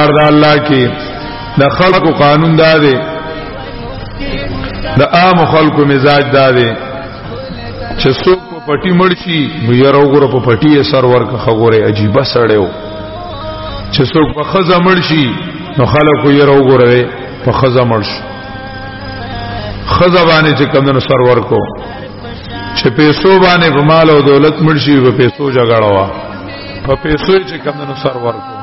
لار د الله کې د خلقو قانون دا دی د عام خلقو مزاج دا دی چې څوک په پټي مرشي نو یره وګوره په پټي سر ورکه خبره عجیبه سړیو چې څوک په خزه مرشي نو خلکو یره وګوره په خزه مرشي خزه باندې چې کمنو سر ورکو چې پیسو باندې په مال او دولت مرشي په پیسو جګړه وا په پیسو چې کمنو سر ورکو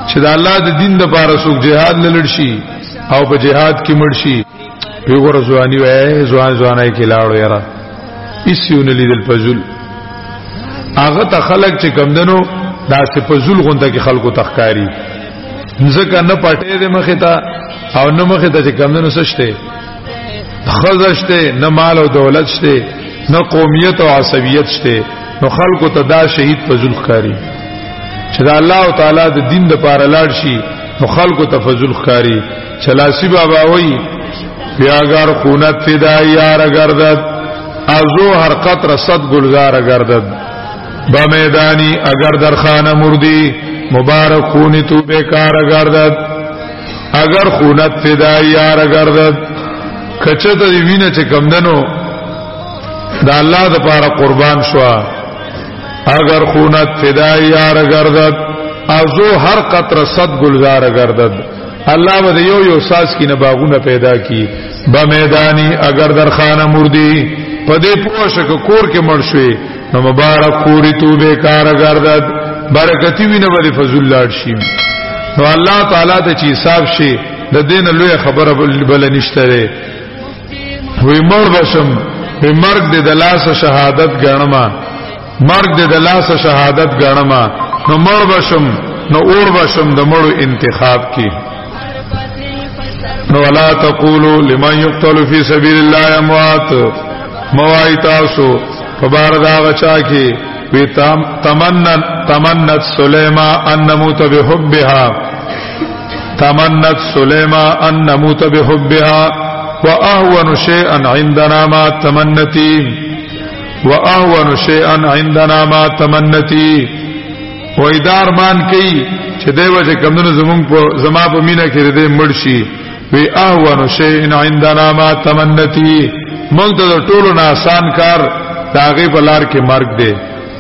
چې د الله د دین د لپاره څوک jihad لړ شي او په jihad کې مرشي پیغور ځواني وای ځوانای کې لاړو یاره ایسیون لیدل فزول هغه ته خلق چې کمندنو داسې فزول غونډه کې خلکو تخکاری ځکه نه پټې دې مخه ته او نه مخه ته چې کمندنو سشته خزشته نه مال او دولت شته نه قومیت او عصبیت شته نو خلکو ته دا شهید فزول خاري چې دا الله تعالی د دین د پاره لاړ شي نو خلکو ته فزول خاري چلاسی بابا وای بیاگر خونت فدای یار گردد ازو هر قطر صد گلزار گردد با میدانی اگر در خانه مردی مبارک خونی تو بیکار گردد اگر خونت فدای یار گردد کچه تا دی وینه چه کمدنو دا اللہ دا پارا قربان شوا اگر خونت فدای یار گردد ازو هر قطر صد گلزار گردد اللہ با دیو ساس کی نباغون پیدا کی با میدانی اگر در خانه مردی پدې پوښه کور کې مرشوي نو مبارک خوري تو بیکار گردد برکتی وینه به فضل لاړ شي نو الله تعالی ته چې حساب شي د دین لوی خبره بل نشته وي مر بشم وي مرګ د دلاسه شهادت غنما مرګ د دلاسه شهادت غنما نو مر بشم نو اور بشم د مړو انتخاب کی نو ولا تقولوا لمن يقتل في سبيل الله اموات موائی تاسو فبار دا غچا کی وی تمنت سلیما ان نموت بحبها تمنت سلیما ان نموت بحبها واهون شيئا عندنا ما تمنتی واهون شيئا عندنا ما تمنتی و ادار مان کی چې دیو چې کمونو زمون په زما په مینا کې دې مرشي وی اهون شيئا عندنا ما تمنتی موږ ته ټولو نه آسان کار داغه په لار کې مرګ دی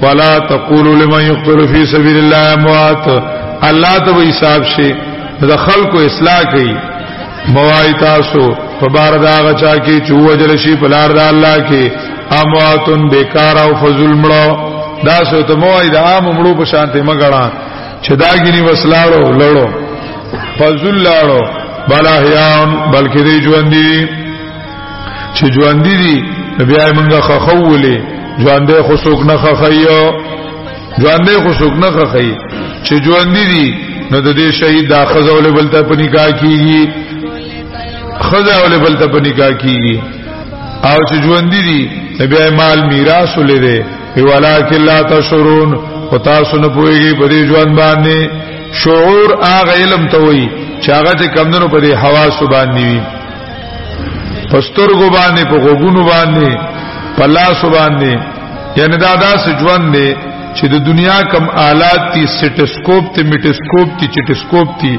ولا تقولوا لمن يقتل في سبيل الله اموات الله ته وی حساب شي د خلکو اصلاح کوي موای تاسو په بار دا غچا کې چوجل شي په لار د الله کې امواتن بیکار او فضل مړو دا سو ته موای د عام مړو په شانته مګړه چې داګنی وسلاړو لړو فضل لاړو بلا حیاون بلکې دی ژوند دي چې ژوند دي بیا موږ خخولې ژوند خو څوک نه خخایو ژوند خو څوک نه خخای چې ژوند دي نو د دې شهید دا خزول بلته په نکاح کیږي خزول بلته په نکاح کیږي او چې ژوند دي بیا مال میراث ولې دی ولکن لا تشعرون او تاسو نه پوهیږئ په دې ژوند باندې شعور هغه علم ته وایي چې هغه چې کمندونو په دې حواس باندې وي پسترګو باندې په غوګونو باندې په لاس باندې یعنی دا داسې ژوند دی چې د دنیا کم آلات تی سټسکوپ تی میټسکوپ تی چټسکوپ تی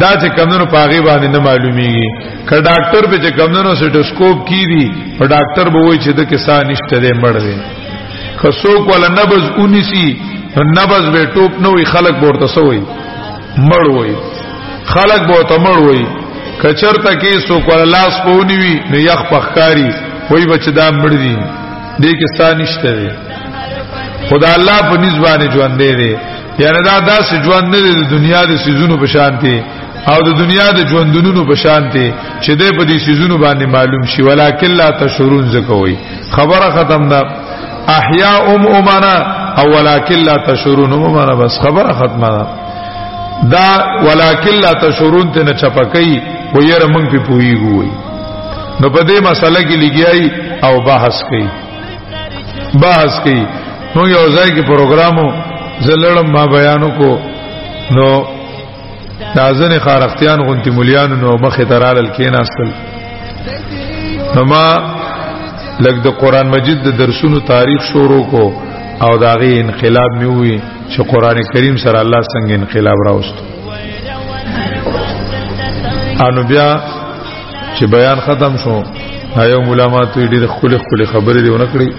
دا چې کمونو پاغي باندې نه معلومیږي که ډاکټر به چې کمونو سټسکوپ کیږي او ډاکټر به وایي چې د کسان نشته دی مړ دی که څوک ولا نبض اونیسی نبض به ټوپ نه وي خلک ورته سوي مړ وي خلک به ته مړ وي کچرته کې څوک ولا لاس پونی وي نو یخ پخکاری وای بچ دا مړ دي دې کې ستان نشته دی خدا الله په نسبانه ژوند دی یعنی دا داسې ژوند نه دی د دنیا د سيزونو په شانتي او د دنیا د ژوندونو په شانتي چې دې په دې سيزونو باندې معلوم شي ولکن لا تشعرون زکوي خبره ختم ده احیاء امنا او ولکن لا تشعرون امنا بس خبره ختمه ده دا ولکن لا تشعرون ته نه چپکای و یره مونږ په پویګوي نو په دې مسله کې لګیای او بحث کوي نو یو ځای کې پروګرامو زلړم ما بیانو کو نو دازنه خارختیان غونتی مولیان نو مخه ترال کېناستل نو ما لګ د قران مجید د درسونو تاریخ شروع کو او داغه انقلاب می وی چې قران کریم سره الله څنګه انقلاب راوست انو بیا چې بیان ختم شو ایو ملامات ډېر خولي خبرې دی ونکړي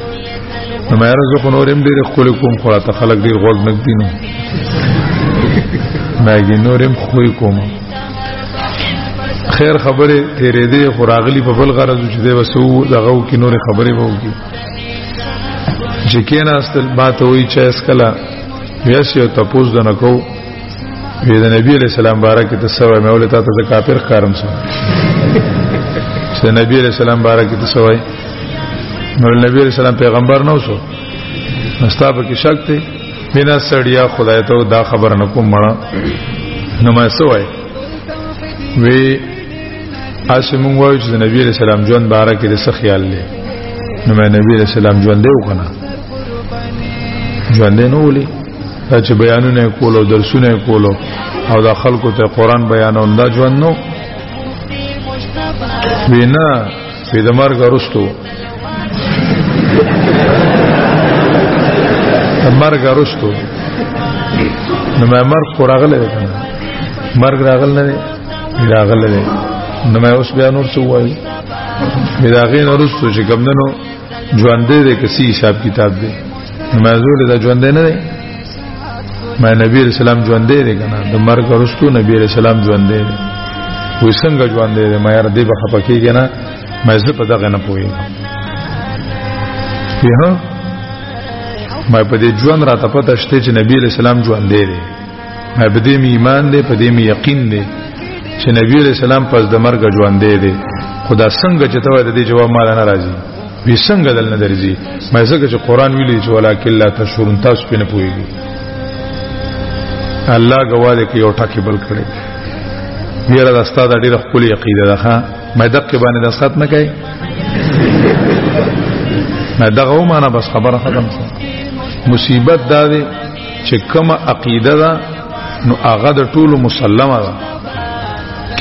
نو مې راځو خو نورم ډېر خولي کوم خو ته خلک ډېر غوږ نګدي نو مې نورم خوې کوم خیر خبره تیرې دې خوراغلی په بل غرض چې دې وسو دغه کې نور خبرې وو کی چې کینا استل بات وی چې اسکلا ویسیو تپوس د نکو وی د نبی علیہ السلام بارک ته سوای مې ولته ته کافر کارم سو چې نبی علیہ السلام بارک ته سوای نو نبی علیہ السلام پیغمبر نو سو مستاب کې شک ته بنا سړیا خدای ته دا خبر نکوم مړه نو ما سوای وی اسمون وایو چې نبی علیہ السلام جون بارک دې څه خیال لې نو مې نبی علیہ السلام جون دی وکنه جون دی نو ولي چې بیانونه کولو درسونه کولو او د خلکو ته قران بیانون دا جون نو وینا په د مرګ وروسته مرګ وروسته نو مې مرګ راغله کنه مرګ راغله نه راغله نو مې اوس بیا نور څه وایي دا غین ورسته چې کومنو ژوند دې کسي حساب کتاب دې نو مې زول دا ژوند نه دی مې نبی رسول الله ژوند دې کنه د مرګ ورسته نبی رسول الله ژوند دې وې څنګه ژوند دې مې یار دې په پکې کنه مې زه په دغه نه پوي یه مې په دې ژوند راته پته شته چې نبی رسول الله ژوند دې مې په دې ایمان دې په دې یقین دې چې نبی علیہ السلام پس د مرګ ژوند دی خدا څنګه چې ته د دې جواب مال نه راځي به څنګه دل نه درځي مې څنګه چې قران ویلي چې ولکن لا تشورون تاسو په نه پويږي الله غواړي کې یو ټاکي بل کړي ویره د استاد ډیره خپل عقیده ده ها مې دقه باندې د سات نه کوي مې دغه ومانه بس خبره ختم شو مصیبت دا دی چې کومه عقیده ده نو هغه د ټولو مسلمه ده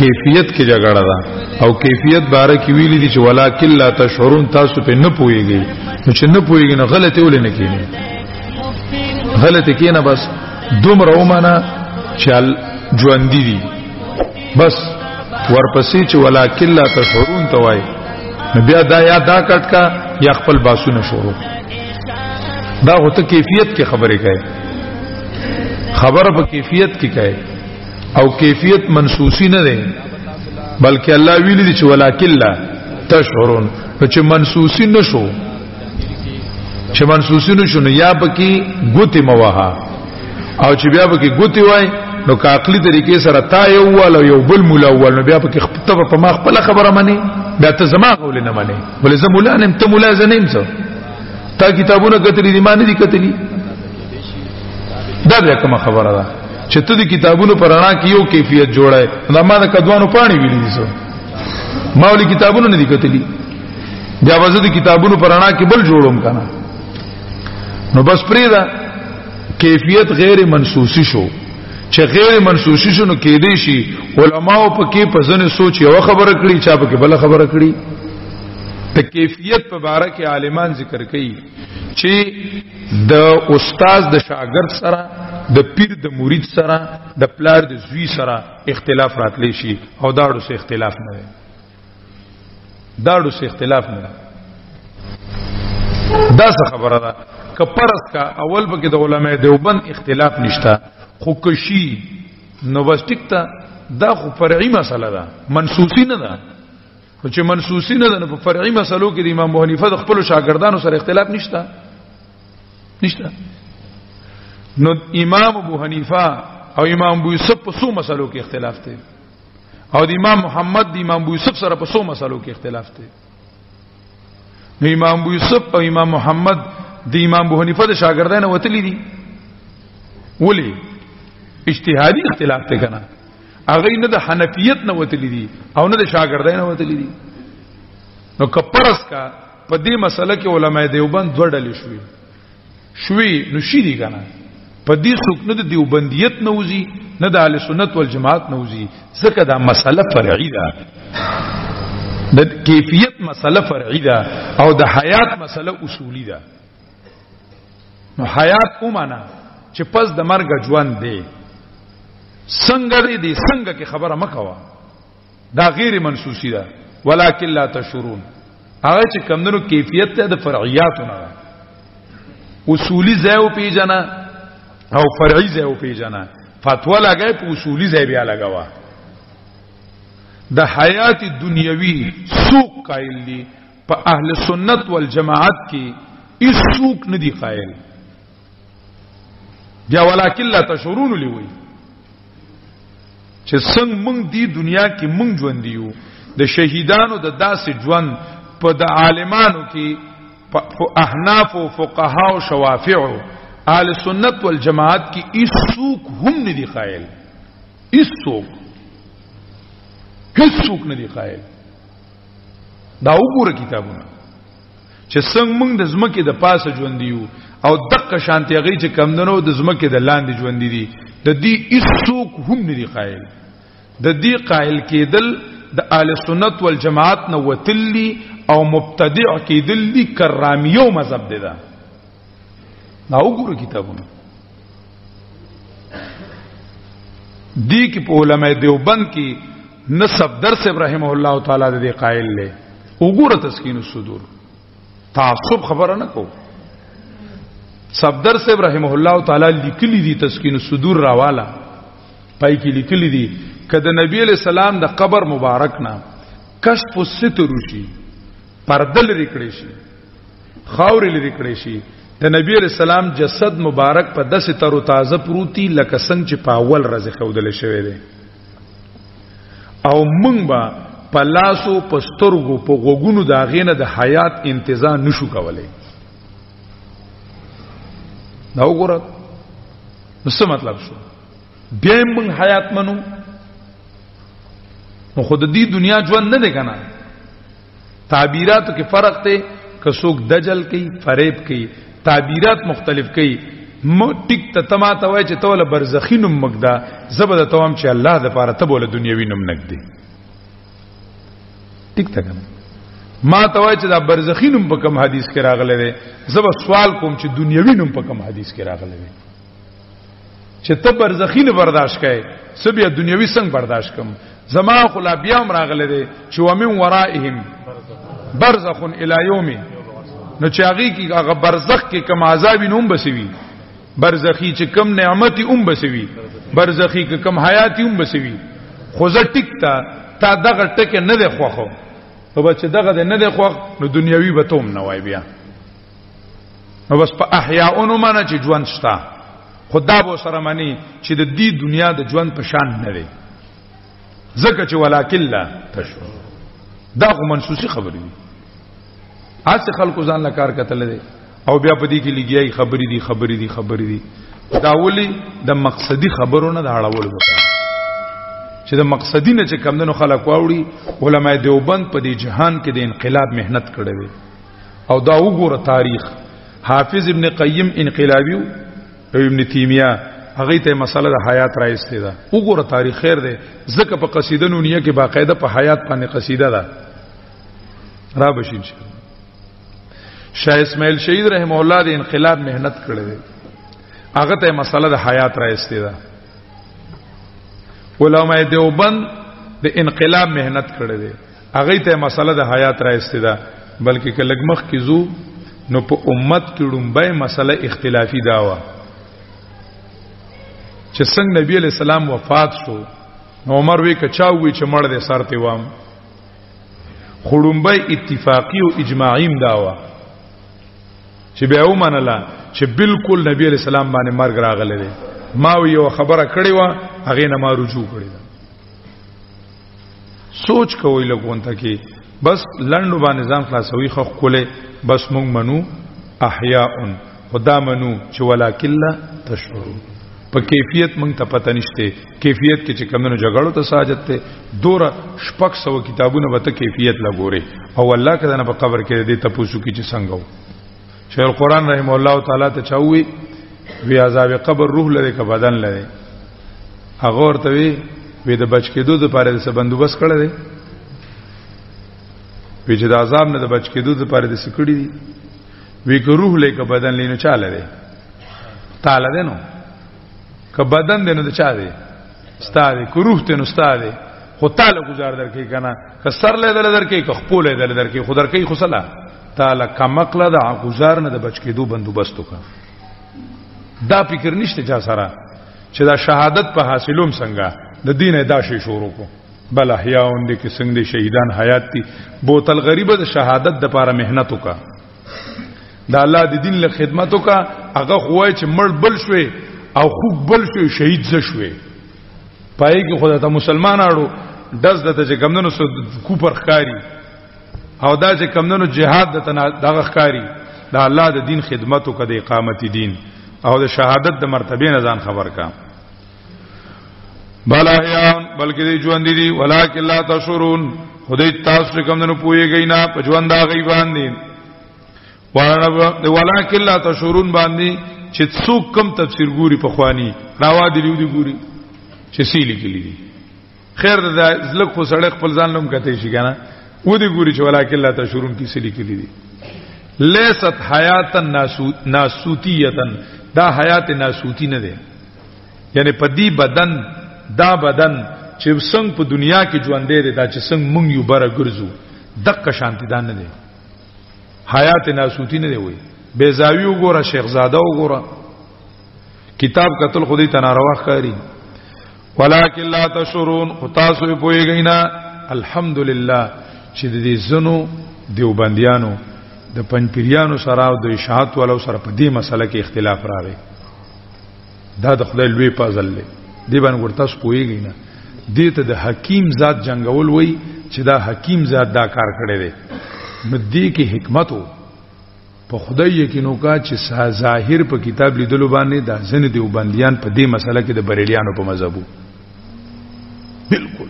کیفیت کې جګړه ده او کیفیت باره کې ویلي دي چې ولکن لا تشعرون تاسو په نه پويږئ نو چې نه پويږئ نو غلطي ولې نه کینې غلطي کینې بس دومره ومانه چې ژوند دي بس ورپسې چې ولکن لا تشعرون توای نو بیا دا یا دا کټ کا یا خپل باسونه شروع دا هوته کیفیت کې خبرې کوي خبره په کیفیت کې کوي او کیفیت منسوسی نه ده بلکې الله ویلي دي چې ولکن لا تشعرون چې منسوسی نشو چې منسوسی نشو نو یا بکی ګوتی موها او چې بیا بکی ګوتی وای نو کا عقلی طریقې سره تا یو ول یو بل مولا ول نو بیا بکی خپل په ما خپل خبره منی بیا ته زما قول نه منی ولې زه مولا نیم ته مولا زنیم څه تا کتابونه کتلی دي معنی دي کتلی دا بیا کوم خبره ده چې ته د کتابونو پرانا کې یو کیفیت جوړای نو ما د کدوانو پانی ویلې دي سو ما ولې کتابونو نه دي کتلی بیا وځه د کتابونو پرانا کې بل جوړوم کنه نو بس پریدا کیفیت غیر منسوسی شو چې غیر منسوسی شو نو کې دی شي علماو په کې په ځنه سوچ یو خبره کړي چا په کې بل خبره کړي ته کیفیت په باره کې عالمان ذکر کوي چې د استاد د شاګرد سره د پیر د مرید سره د پلار د زوی سره اختلاف راتلی شي او داړو سره اختلاف نه وي داړو سره اختلاف نه دا څه خبره ده کپرس کا اول به کې د علماء دیوبند اختلاف نشتا خو کشي نو بس ټیک تا دا خو فرعي مسله ده منسوسی نه ده خو چې منسوسی نه ده په فرعي مسلو کې د امام ابو حنیفه د خپل شاګردانو سره اختلاف نشتا نو امام ابو حنیفه او امام ابو یوسف په څو مسلو کې اختلاف دی او د امام محمد د امام ابو یوسف سره په څو مسلو کې اختلاف دی نو امام ابو یوسف او امام محمد د امام ابو حنیفه د شاګردانو وتلی دي ولی اجتهادي اختلاف ته کنه هغه نه د حنفیت نه وتلی دي او نه د شاګردانو وتلی دي نو کپرس کا په دې مسله کې علماء دیوبند دوه ډلې شوي نو شي دي کنه په دې څوک نه د دیوبندیت نه وځي نه د اهل سنت والجماعت نه وځي ځکه دا مسله فرعي ده د کیفیت مسله فرعي ده او د حیات مسله اصولی ده نو حیات اومانه چې پس د مرګ ژوند دی څنګه دی څنګه کې خبره مکوا دا غیر منسوسی ده ولکن لا تشعرون هغه چې کمندونو کیفیت ته د فرعیاتو نه اصولی ځای پیژنه او فرعي ځای پیژنه فتوا لګای په اصولی ځای بیا لګاوه د حیات دنیوي سوق قائل دي په اهل سنت والجماعت کې هیڅ سوق نه دي قائل بیا ولکن لا تشعرون لوي چې څنګه موږ دی دنیا کې موږ ژوند دیو د شهیدانو د داسې ژوند په د عالمانو کې په احناف او فقها او شوافع اهل سنت والجماعت کې هیڅ سوق هم نه دي قائل هیڅ سوق نه دي قائل دا وګوره کتابونه چې څنګه موږ د زمکه د پاسه ژوند دیو او دغه شانتي غي چې کمندنو د زمکه د لاندې ژوند دي د دې هیڅ سوق هم نه دي قائل د دې قائل کېدل د اهل سنت والجماعت نو وتلی او مبتدع کېدل دي کرامیو مذهب دی دا وګوره کتابونه دی کې په علماء دیوبند کې نسب درس ابراهیم الله تعالی د دې قائل له وګوره تسکین الصدور تعصب خبره نه کو صفدر سے ابراهیم الله تعالی لیکلی دي تسکین الصدور راواله پای کې لیکلی دي کله نبی علیہ السلام د قبر مبارک نا کشف الستر شي پردل لیکړي شي خاور لیکړي شي د نبی علیہ السلام جسد مبارک په داسې تر تازه پروتي لکه څنګه چې په اول ورځ خودل شوی دی او مونږ با پلاسو پسترګو په غوګونو دا غینه د حیات انتظار نشو کولای دا وګوره نو څه مطلب شو بیا موږ حیات منو نو خود دې دنیا ژوند نه دی کنه تعبیراتو کې فرق ته کڅوک دجل کوي فریب کوي تعبیرات مختلف کوي ټیک ته تما ته وای چې توله برزخی نوم مګدا زبده توام چې الله د پاره ته بوله دنیوي نوم نګدي ټیک ته کنه ما ته وای چې دا برزخی نوم په کوم حدیث کې راغلی دی زب سوال کوم چې دنیوي نوم په کوم حدیث کې راغلی دی چې ته برزخی نه برداشت کړي سبیا دنیوي څنګه برداشت کوم زما خلا بیا هم راغلی دی چې ومن ورائهم برزخ الی یوم نو چې هغه کې هغه برزخ کې کوم عذاب نوم بسوي برزخی چې کم نعمتي بسوي برزخی کې کم حیاتي بسوي خو زه ټیک تا دغه ټکه نه دی خوخو او بچ دغه نه دی خوخ نو دنیوي به توم نه وای بیا نو بس په احیاءونو معنی چې ژوند شتا خدا به سره معنی چې د دې دنیا د ژوند په شان نه دی زکه چې ولکن لا تشعر دا خو منسوسی خبرې دي اس خلکو ځان لا کار کتل دي او بیا په دې کې لګیای خبرې دي دا ولي د مقصدی خبرونه د اړول وکړه چې د مقصدی نه چې کمندونو خلک واوړي علماء دیوبند په دې جهان کې د انقلاب مهنت کړې وي او دا وګوره تاریخ حافظ ابن قیم انقلابی او ابن تیمیه هغه ته مسله د حیات راځي دا وګوره تاریخ خیر دی ځکه په قصیده نونیه کې باقاعده په حیات باندې قصیده ده را بشین شاه اسماعیل شهید رحم الله د انقلاب مهنت کړې ده هغه ته مسله د حیات راځي دا علماء دیوبند د انقلاب مهنت کړې ده هغه ته مسله د حیات راځي دا بلکې کلګمخ کی زو نو په امت کې ډومبای مسله اختلافي داوا چې څنګه نبی علیہ السلام وفات شو نو عمر وی کچاوي چې مړ دې سرته وام خړومبای اتفاقی او اجماعی داوا چې بیا ومنله چې بالکل نبی علیہ السلام باندې مرګ راغلی دی ما یو خبره کړې و هغه نه ما رجوع کړی دا سوچ کوی لګون ته کې بس لندو باندې ځان خلاصوي خو کوله بس مونږ منو احیاء خدا منو چې ولکن لا تشعرون په کیفیت مونږ ته پته نشته کیفیت کې چې کمنو جګړو ته ساجت ته دوره شپږ سو کتابونه وته کیفیت لګوري او الله کده نه په قبر کې دې تاسو کې چې څنګه شیخ القرآن رحم الله تعالی ته چاوي وی عذاب قبر روح لري که بدن لري هغه ورته وی د بچ کېدو لپاره د بندوبست کړی دی وی چې د عذاب نه د بچ کېدو لپاره د سکړی دی وی که روح لري که بدن لري نو چاله دی تعالی دی نو که بدن دی نو د چا دی ستا دی که روح دی نو ستا دی خو تعالی گزار درکې کنه کسر له درکې که خپل له درکې خو درکې خو صلا تعالی کمقله د گزار نه د بچ کېدو بندوبست وکړه دا فکر نشته چا سره چې دا شهادت په حاصلوم څنګه د دین دا شی شروع کو بل احیاون دي کې څنګه دي شهیدان حیات دي بوتل غریبه د شهادت د لپاره مهنت وکا دا الله د دین له خدمت وکا هغه خوای چې مړ بل شوي او خوب بل شوي شهید ز شوي پای کې خدای ته مسلمان اړو دز دته چې کمندونو سو کوپر خاري او دا چې کمندونو جهاد دغه خاري دا الله د دین خدمت وکا د اقامت دین او د شهادت د مرتبه نه ځان خبر کا بلا یان بلکې دی ژوند دي ولکن لا تشورون خدای تاسو کوم نه پويږئ نه په ژوند دا غي باندې ولکن لا تشورون باندې چې څوک کم تفسیر ګوري په خواني راوا دی دی ګوري چې سیلی کلی دي خیر د زلک خو سړی خپل ځان لوم کته شي کنه و دې ګوري چې ولکن لا تشورون کی سیلی کلی دي لیست حیات ناسوتیتن دا حیات ناسوتی نه ده یعنی په دې بدن دا بدن چې څنګه په دنیا کې ژوندې دي دا چې څنګه مونږ یو بره ګرځو دغه شانتی دان نه دي حیات ناسوتی نه دی وي بیزاوی وګوره شیخ زاده وګوره کتاب قتل خودی تناروا خاري ولکن لا تشورون تاسو پويږئ نه الحمدلله چې دې زنو دیوبندیانو د پنځپیرانو سره او د اشاعت والو سره په دې مسله کې اختلاف راغی دا د خدای لوی فضل دی دی باندې ورته سپويږي نه دې ته د حکیم ذات جنگول وای چې دا حکیم ذات دا کار کړی دی نو دې کې حکمت وو په خدای یقینو کا چې ظاهر په کتاب لیدلو باندې دا ځنه دیوبندیان په دې مسله کې د بریلیانو په مذهبو بالکل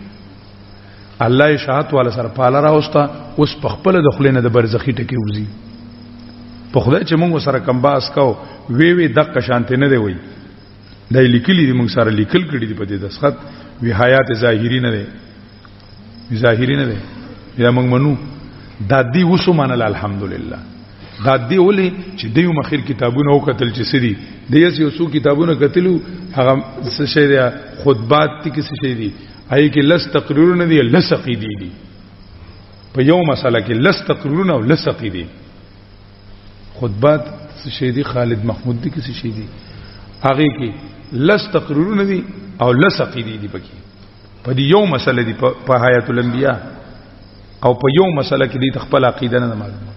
الله اشاعت والا سره پاله راوستا اوس په خپل د خلینو د برزخی ټکی وزي په خدای چې موږ سره کم باس کو وی دغه شانته نه دی وای دا لیکلي دي موږ سره لیکل کړي دي په دې دسخط وی حیات ظاهری نه دی ظاهری نه دی یا موږ منو دا دی وسو منل الحمدلله دا دی ولي چې دیو مخیر کتابونه او قتل چې سدي د یو څو کتابونه قتلو هغه څه شي دي خطبات دي څه شي دي اي کې لس تقریرونه دي لس عقیدی دي په یو مسله کې لس تقریرونه او لس عقیدی خطبات څه شي دي خالد محمود دي څه شي دي هغه کې لس تقریرونه دي او لس عقیدی دي پکې په دې یو مسله دي په حیات الانبیاء او په یو مسله کې دي خپل عقیده نه معلومه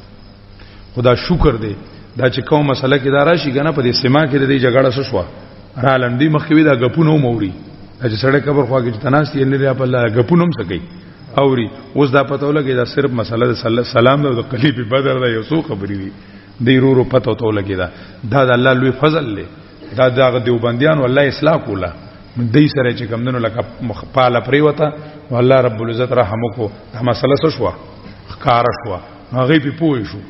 خدا شکر دی دا چې کوم مسله کې دا راشي کنه په دې سیما کې د جګړه شوا را لندې مخوي دا غپونو موري چې سړی قبر خوا کې تناسي نه دی په الله غپونم سکی اوري اوس دا پته ولګي دا صرف مسله د سلام د قلیب بدر دا یو څو خبرې دي د ورو پته تو لګي دا د الله لوی فضل له دا دغه دیوبندیان والله اصلاح کوله من دې سره چې کمندونو لکه پاله پریوته والله رب العزت رحم وکړو دا مسله شوا ښکارا شوا هغه په پوي شو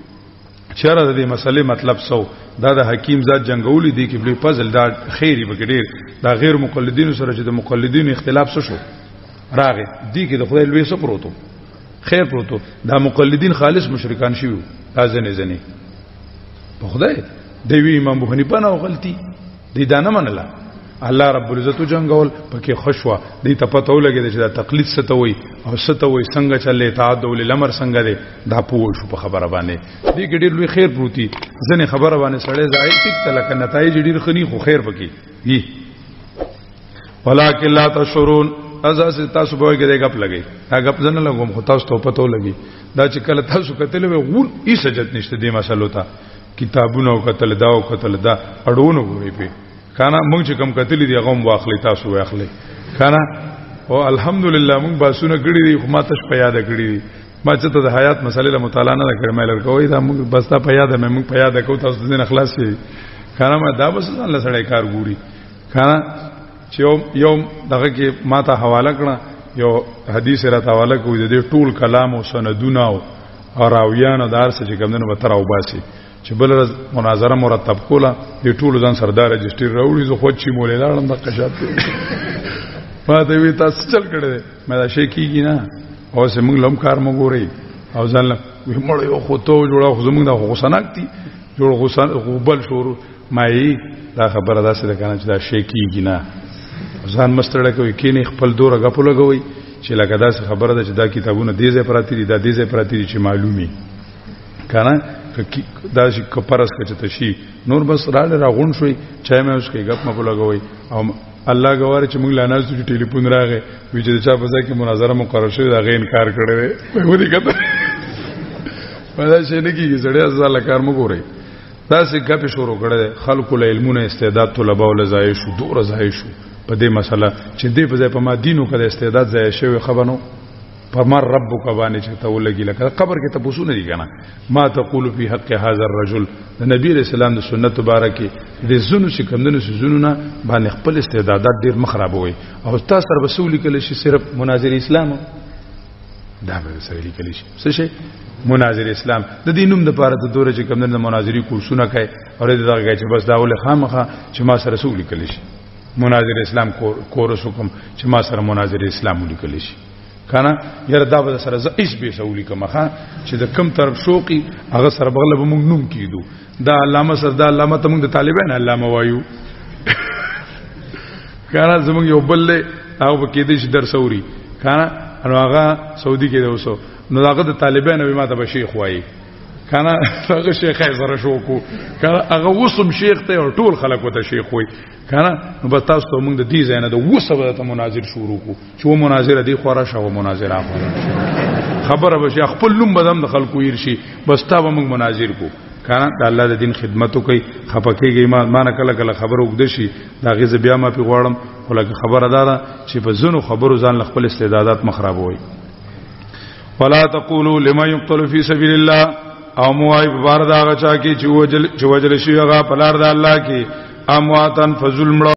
چیرې د دې مسلې مطلب سو دا د حکیم ذات جنگولي دي کې بلی فضل دا خیری بګډیر دا غیر مقلدینو سره چې د مقلدینو اختلاف څه شو راغی دي کې د خدای لوی څه پروتو خیر پروتو دا مقلدین خالص مشرکان شيو دا ځنه په خدای دی امام ابو حنیفه نه غلطي دی دا نه منله الله رب العزت جنگول پکې خوشوا دې ته پته ولګي چې دا تقلید ستوي او ستوي څنګه چلې تعدل الامر څنګه دی دا پوه شو په خبره باندې دې کې ډېر لوی خیر پروتي ځنه خبره باندې سړی ځای ټیک تلک نتایج ډېر خني خو خیر پکې وي ولکن لا تشورون اساس تاسو به کې غپ لګي دا غپ ځنه لګوم خو تاسو ته پته ولګي دا چې کله تاسو کتل وي غول هیڅ سجت نشته دې مسلو ته کتابونو کتل دا او کتل دا اډونو غوري په کانا مونږ چې کم کتلی دی غوم واخلې تاسو واخلې کانا او الحمدلله مونږ باسونه کړی دی خو ما تاسو په یاد کړی دی ما چې ته د حیات مسلې له مطالعه نه کړم مې لرکوې دا مونږ بس تا په یاد مې مونږ په یاد کو تاسو دې اخلاص شي کانا ما دا بس الله سره کار ګوري کانا چې یو دغه کې ما ته حواله کړه یو حدیث را حواله کوي د ټول کلام او سندونه او راویانو دار څه چې کومنه وتر او باسي چې بل ورځ مناظره مرتب کوله د ټولو ځان سردار رجستر راوړي زه خو چې مولې لاړم د قشات ما ته وی تاسو چل کړه مې دا شي کیږي نه او سه موږ لم کار مو ګوري او ځل وی مړ یو خو ته جوړه خو زموږ د غوسناکتي جوړ غوسن غوبل شروع مې دا خبره ده چې دا کنه چې دا شي کیږي نه ځان مستړه کوي کینې خپل دوره غپو لګوي چې لکه دا خبره ده چې دا کتابونه دې ځای پراتی دي دا دې ځای پراتی دي چې معلومي کنه دا چې کپرس کچته شي نور بس را غون شوي چای مې اوس کې غپ مې لګوي او الله غواره چې موږ لاناز چې ټلیفون راغی وی چې چا په ځای کې مناظره مقرر شوی دا غي انکار کړی وي مې ودی کته دا شي نه کیږي سړی ځاله کار مو ګوري دا څه غپ شروع کړي خلکو له علمونه استعداد طلبه ول ځای شو دور ځای شو په دې مسله چې دې په ځای په ما دینو کې استعداد ځای شوی خبرنو فرمان ربک باندې چې ته ولګي لکه قبر کې تاسو نه دي کنه ما تقول فی حق هذا الرجل د نبی رسول الله د سنت مبارکه د زونو چې کمندونو زونو نه باندې خپل استعدادات ډیر مخربوي او تاسو سره رسول کله شي صرف مناظر اسلام دا به سره لیکل شي څه شي مناظر اسلام د دینوم د پاره د دوره چې کمندونو مناظری کورسونه کوي او دغه چې بس داول خامخه چې ما سره رسول کله شي مناظر اسلام کورس حکم چې ما سره مناظر اسلام لیکل شي کنه یره دا به سره زئیس به سولی کومه چې د کم طرف شوقي هغه سره بغله به موږ نوم کیدو دا علامه سر دا علامه ته موږ د طالبان علامه وایو کنه زموږ یو بل او به کې دې درسوري کنه نو هغه سعودي کې اوسو نو هغه د طالبان او ماته به شیخ وایي کنه هغه شیخ سره شوکو کنه هغه وسم شیخ ته او ټول خلک وته شیخ وایي کنه نو بس تاسو ته موږ د دې ځای نه د وسه ته مناظر شروع کو چې و مناظره دی خورا شو مناظره خبره به خپل لوم بدم د خلکو ير شي بس تا به موږ مناظر کو کنه د الله د دین خدمتو کوي خپکیږي ما نه کله کله خبر وګد شي دا غیزه بیا ما په غواړم ولکه خبره دارا چې په زونو خبرو ځان خپل استعدادات مخرب وي ولا تقولوا لما يقتل في سبيل الله او موای په بار دا غچا کې چې وجل شي هغه په لار د الله کې امواتن فظلم